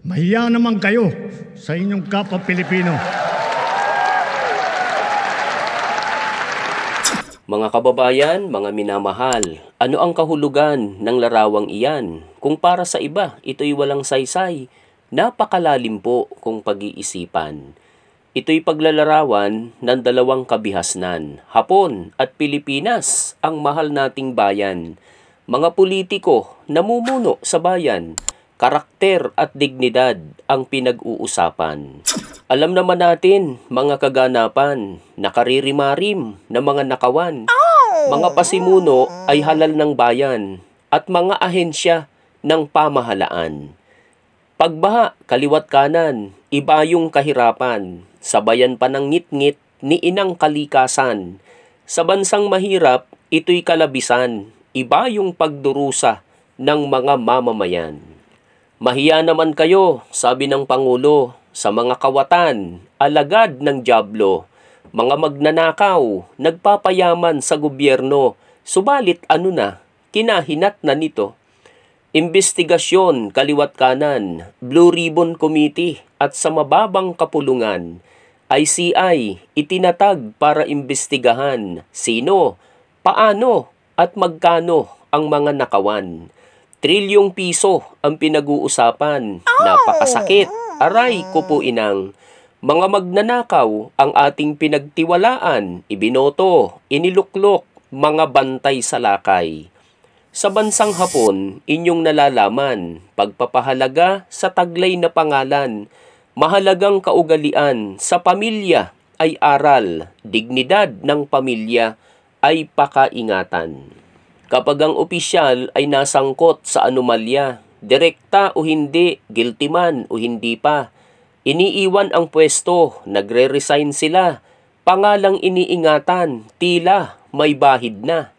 Mahiya naman kayo sa inyong kapwa Pilipino. Mga kababayan, mga minamahal, ano ang kahulugan ng larawang iyan? Kung para sa iba, ito'y walang saysay, napakalalim po kung pag-iisipan. Ito'y paglalarawan ng dalawang kabihasnan, Hapon at Pilipinas, ang mahal nating bayan. Mga politiko, namumuno sa bayan, karakter at dignidad ang pinag-uusapan. Alam naman natin, mga kaganapan, nakaririmarim na mga nakawan, mga pasimuno ay halal ng bayan at mga ahensya ng pamahalaan. Pagbaha, kaliwat kanan, iba yung kahirapan, sabayan pa ng ngit-ngit ni inang kalikasan. Sa bansang mahirap, ito'y kalabisan, iba yung pagdurusa ng mga mamamayan. Mahiya naman kayo, sabi ng Pangulo, sa mga kawatan, alagad ng dyablo, mga magnanakaw, nagpapayaman sa gobyerno, subalit ano na, kinahinat na nito. Imbestigasyon, kaliwat kanan, Blue Ribbon Committee at sa mababang kapulungan, ICI, itinatag para imbestigahan sino, paano at magkano ang mga nakawan. Trilyong piso ang pinag-uusapan, napakasakit, aray ko po inang. Mga magnanakaw ang ating pinagtiwalaan, ibinoto, iniluklok, mga bantay sa lakay. Sa bansang Hapon, inyong nalalaman, pagpapahalaga sa taglay na pangalan, mahalagang kaugalian sa pamilya ay aral, dignidad ng pamilya ay pakaingatan. Kapag ang opisyal ay nasangkot sa anomalya, direkta o hindi, guilty man o hindi pa, iniiwan ang pwesto, nagre-resign sila, pangalang iniingatan, tila may bahid na.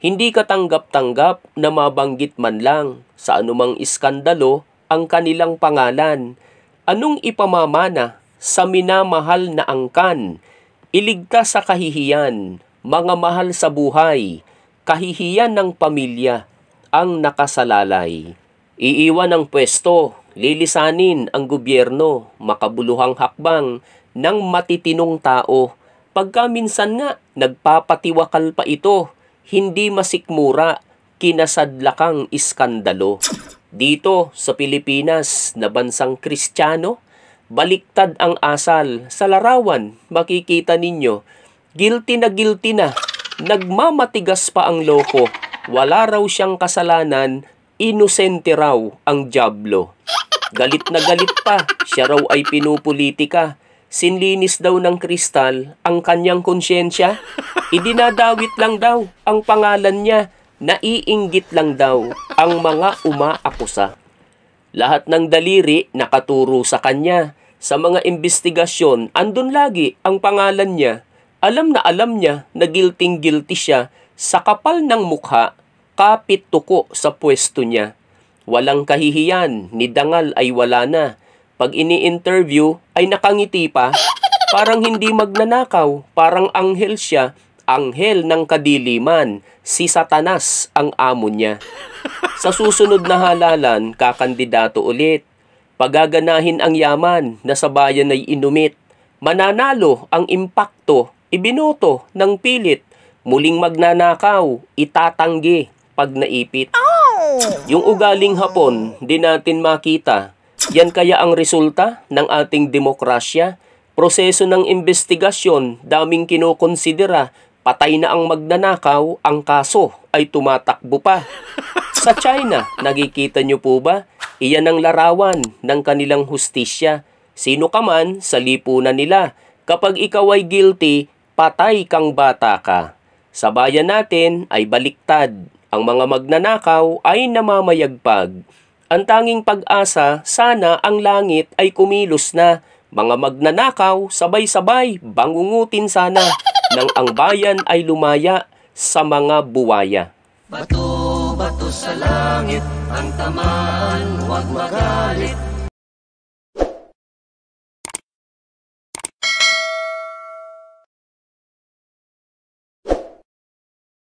Hindi katanggap-tanggap na mabanggit man lang sa anumang iskandalo ang kanilang pangalan. Anong ipamamana sa minamahal na angkan? Iligtas sa kahihiyan, mga mahal sa buhay, kahihiyan ng pamilya ang nakasalalay. Iiwan ang pwesto, lilisanin ang gobyerno, makabuluhang hakbang ng matitinong tao. Pagka minsan nga, nagpapatiwakal pa ito, hindi masikmura, kinasadlakang iskandalo. Dito sa Pilipinas na bansang Kristiyano, baliktad ang asal. Sa larawan, makikita ninyo, guilty na, nagmamatigas pa ang loko. Wala raw siyang kasalanan, inosente raw ang dyablo. Galit na galit pa, siya raw ay pinupolitika. Sinlinis daw ng kristal ang kanyang konsyensya. Idinadawit lang daw ang pangalan niya, naiinggit lang daw ang mga umaakusa. Lahat ng daliri nakaturo sa kanya. Sa mga investigasyon, andun lagi ang pangalan niya. Alam niya na guilty siya. Sa kapal ng mukha, kapit tuko sa pwesto niya. Walang kahihiyan, ni dangal ay wala na. Pag ini-interview ay nakangiti pa, parang hindi magnanakaw, parang anghel siya, anghel ng kadiliman, si Satanas ang amo niya. Sa susunod na halalan, kakandidato ulit. Pagaganahin ang yaman na sa bayan ay inumit. Mananalo ang impakto, ibinoto ng pilit. Muling magnanakaw, itatanggi pag naipit. Yung ugaling Hapon, di natin makita. Yan kaya ang resulta ng ating demokrasya? Proseso ng investigasyon, daming kinokonsidera, patay na ang magnanakaw, ang kaso ay tumatakbo pa. Sa China, nakikita nyo po ba? Iyan ang larawan ng kanilang hustisya. Sino ka man sa lipunan nila. Kapag ikaw ay guilty, patay kang bata ka. Sa bayan natin ay baliktad. Ang mga magnanakaw ay namamayagpag. Ang tanging pag-asa, sana ang langit ay kumilos na. Mga magnanakaw, sabay-sabay, bangungutin sana, nang ang bayan ay lumaya sa mga buwaya. Bato, bato sa langit, ang tamaan, huwag magalit.